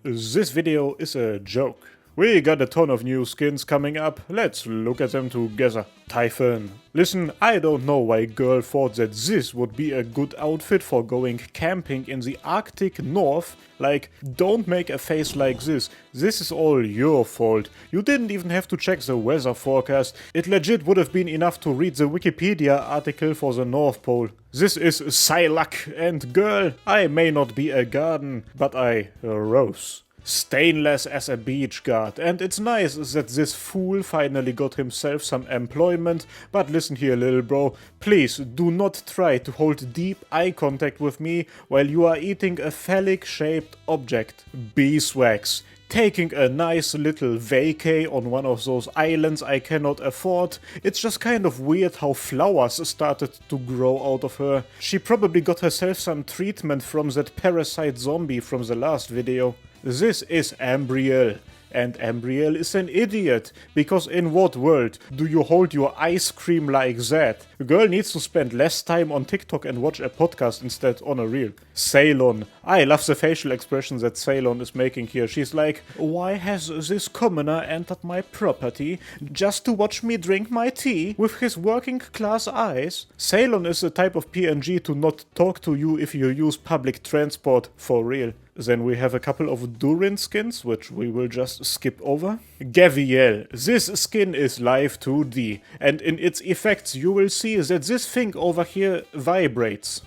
This video is a joke. We got a ton of new skins coming up, let's look at them together. Typhon. Listen, I don't know why girl thought that this would be a good outfit for going camping in the Arctic North. Like, don't make a face like this. This is all your fault. You didn't even have to check the weather forecast. It legit would have been enough to read the Wikipedia article for the North Pole. This is Psyluck, and girl, I may not be a garden, but I a rose. Stainless as a beach guard, and it's nice that this fool finally got himself some employment, but listen here little bro, please do not try to hold deep eye contact with me while you are eating a phallic shaped object. Beeswax. Taking a nice little vacay on one of those islands I cannot afford. It's just kind of weird how flowers started to grow out of her. She probably got herself some treatment from that parasite zombie from the last video. This is Ambriel. And Ambriel is an idiot, because in what world do you hold your ice cream like that? The girl needs to spend less time on TikTok and watch a podcast instead on a reel. Ceylon. I love the facial expression that Ceylon is making here. She's like, why has this commoner entered my property just to watch me drink my tea with his working class eyes? Ceylon is the type of PNG to not talk to you if you use public transport for real. Then we have a couple of Durin skins, which we will just skip over. Gaviel. This skin is live 2D, and in its effects you will see that this thing over here vibrates.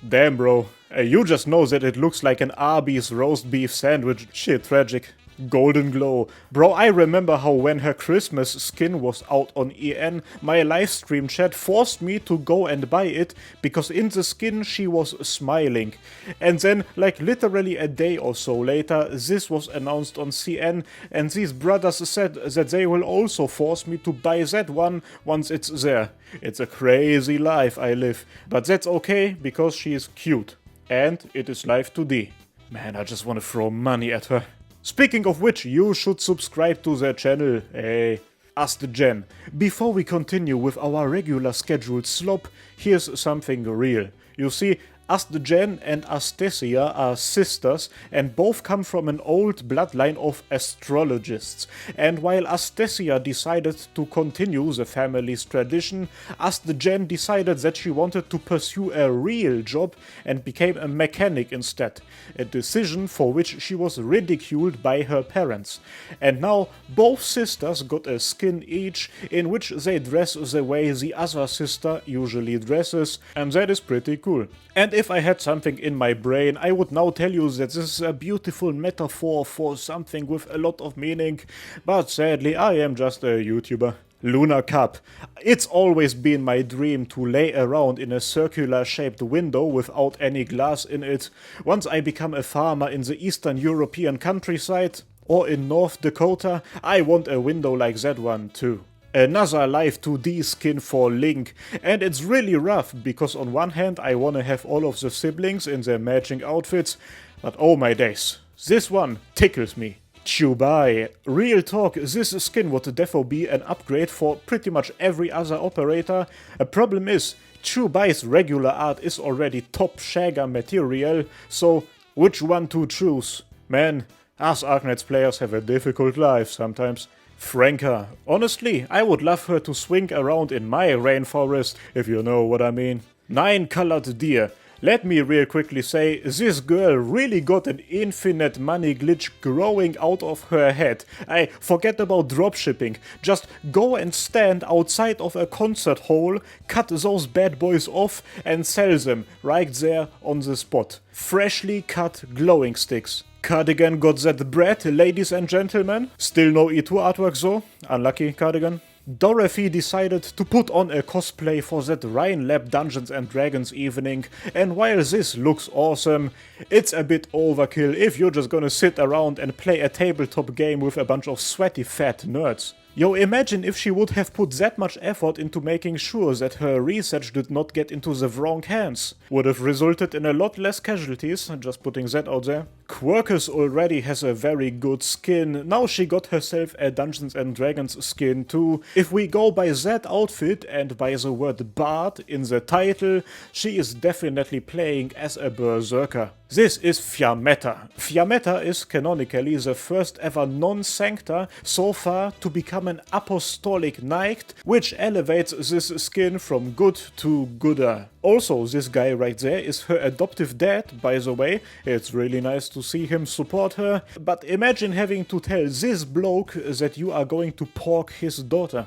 Damn bro, you just know that it looks like an Arby's roast beef sandwich. Shit, tragic. Golden Glow. Bro, I remember how when her Christmas skin was out on EN, my livestream chat forced me to go and buy it because in the skin she was smiling. And then, like literally a day or so later, this was announced on CN and these brothers said that they will also force me to buy that one once it's there. It's a crazy life I live, but that's okay because she is cute. And it is live 2D. Man, I just want to throw money at her. Speaking of which, you should subscribe to their channel, hey. Ask the Gen. Before we continue with our regular scheduled slop, here's something real. You see, Astgen and Astesia are sisters and both come from an old bloodline of astrologists. And while Astesia decided to continue the family's tradition, Astgen decided that she wanted to pursue a real job and became a mechanic instead, a decision for which she was ridiculed by her parents. And now both sisters got a skin each in which they dress the way the other sister usually dresses, and that is pretty cool. And if I had something in my brain, I would now tell you that this is a beautiful metaphor for something with a lot of meaning, but sadly I am just a YouTuber. Lunar Cup. It's always been my dream to lay around in a circular shaped window without any glass in it. Once I become a farmer in the Eastern European countryside, or in North Dakota, I want a window like that one too. Another live 2D skin for Link, and it's really rough because on one hand I wanna have all of the siblings in their matching outfits, but oh my days, this one tickles me. Chubai. Real talk, this skin would defo be an upgrade for pretty much every other operator. A problem is, Chubai's regular art is already top shagger material, so which one to choose? Man, us Arknights players have a difficult life sometimes. Franka. Honestly, I would love her to swing around in my rainforest, if you know what I mean. 9-colored deer. Let me real quickly say, this girl really got an infinite money glitch growing out of her head. I forget about dropshipping. Just go and stand outside of a concert hall, cut those bad boys off and sell them right there on the spot. Freshly cut glowing sticks. Cardigan got that bread, ladies and gentlemen. Still no E2 artwork though. Unlucky, Cardigan. Dorothy decided to put on a cosplay for that Rhine Lab Dungeons and Dragons evening, and while this looks awesome, it's a bit overkill if you're just gonna sit around and play a tabletop game with a bunch of sweaty fat nerds. Yo, imagine if she would have put that much effort into making sure that her research did not get into the wrong hands. Would have resulted in a lot less casualties, just putting that out there. Quirkus already has a very good skin, now she got herself a Dungeons and Dragons skin too. If we go by that outfit and by the word Bard in the title, she is definitely playing as a berserker. This is Fiammetta. Fiammetta is canonically the first ever non-sancta so far to become an apostolic knight, which elevates this skin from good to gooder. Also, this guy right there is her adoptive dad, by the way. It's really nice to see him support her, but imagine having to tell this bloke that you are going to pork his daughter.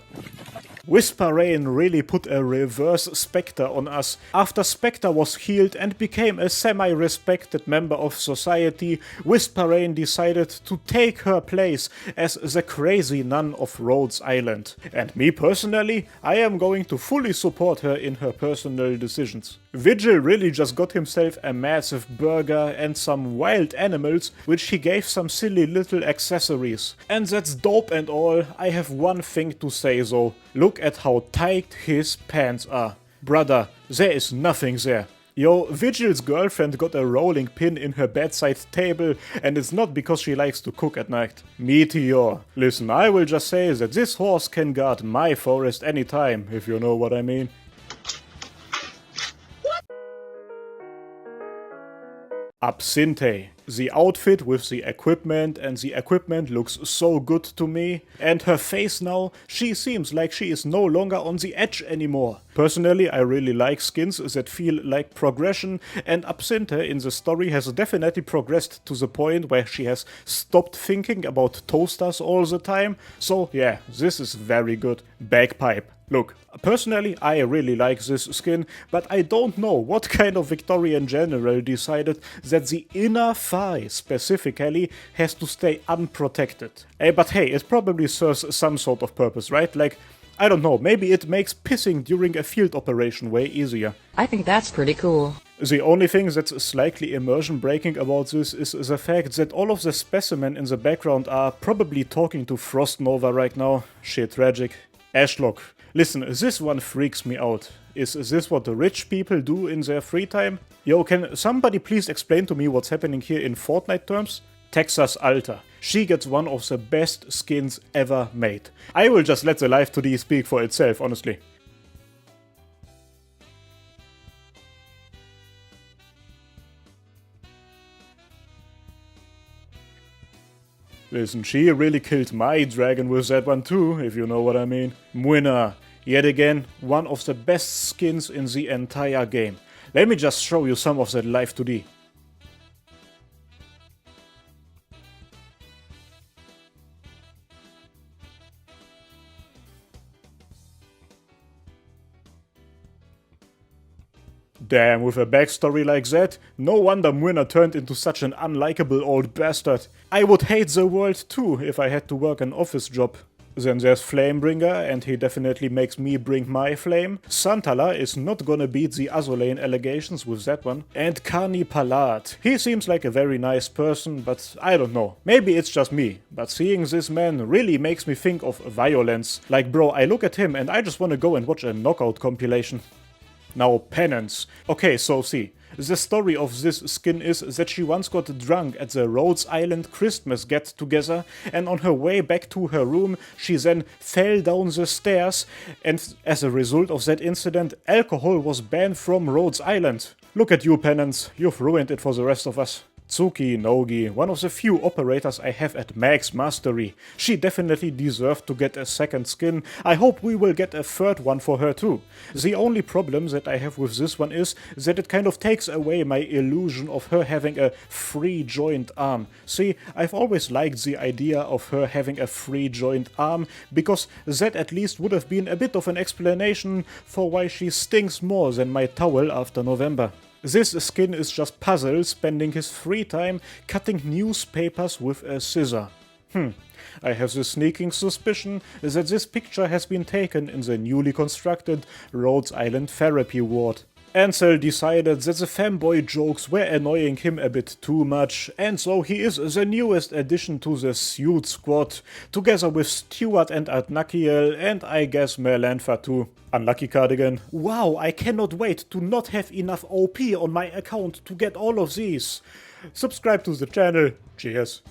QaiserMAIN really put a reverse Spectre on us. After Spectre was healed and became a semi-respected member of society, QaiserMAIN decided to take her place as the crazy nun of Rhodes Island. And me personally, I am going to fully support her in her personal decisions. Vigil really just got himself a massive burger and some wild animals, which he gave some silly little accessories. And that's dope and all, I have one thing to say though. Look at how tight his pants are. Brother, there is nothing there. Yo, Vigil's girlfriend got a rolling pin in her bedside table, and it's not because she likes to cook at night. Meteor. Listen, I will just say that this horse can guard my forest anytime, if you know what I mean. Absinthe. The outfit with the equipment, and the equipment looks so good to me. And her face now, she seems like she is no longer on the edge anymore. Personally, I really like skins that feel like progression, and Absinthe in the story has definitely progressed to the point where she has stopped thinking about toasters all the time. So yeah, this is very good. Bagpipe. Look, personally I really like this skin, but I don't know what kind of Victorian general decided that the inner thigh specifically has to stay unprotected. But hey, it probably serves some sort of purpose, right? Like, I don't know, maybe it makes pissing during a field operation way easier. I think that's pretty cool. The only thing that's slightly immersion breaking about this is the fact that all of the specimen in the background are probably talking to Frostnova right now. Shit, tragic. Ashlock. Listen, this one freaks me out. Is this what the rich people do in their free time? Yo, can somebody please explain to me what's happening here in Fortnite terms? Texas Alta. She gets one of the best skins ever made. I will just let the Live 2D speak for itself, honestly. Listen, she really killed my dragon with that one too, if you know what I mean. Mwina. Yet again, one of the best skins in the entire game. Let me just show you some of that Live 2D. Damn, with a backstory like that, no wonder Mwina turned into such an unlikable old bastard. I would hate the world too if I had to work an office job. Then there's Flamebringer, and he definitely makes me bring my flame. Santala is not gonna beat the Azolain allegations with that one. And Carni Palat. He seems like a very nice person, but I don't know. Maybe it's just me, but seeing this man really makes me think of violence. Like bro, I look at him and I just wanna go and watch a knockout compilation. Now, Penance. Okay, so see. The story of this skin is that she once got drunk at the Rhodes Island Christmas get-together, and on her way back to her room, she then fell down the stairs, and as a result of that incident, alcohol was banned from Rhodes Island. Look at you, Penance, you've ruined it for the rest of us. Tsuki Nogi, one of the few operators I have at max mastery. She definitely deserved to get a second skin. I hope we will get a third one for her too. The only problem that I have with this one is that it kind of takes away my illusion of her having a free joint arm. See, I've always liked the idea of her having a free joint arm, because that at least would have been a bit of an explanation for why she stinks more than my towel after November. This skin is just Puzzle spending his free time cutting newspapers with a scissor. I have the sneaking suspicion that this picture has been taken in the newly constructed Rhodes Island Therapy Ward. Ansel decided that the femboy jokes were annoying him a bit too much, and so he is the newest addition to the Suit Squad, together with Stuart and Adnakiel, and I guess Merlanfa too. Unlucky cardigan. Wow, I cannot wait to not have enough OP on my account to get all of these. Subscribe to the channel. Cheers.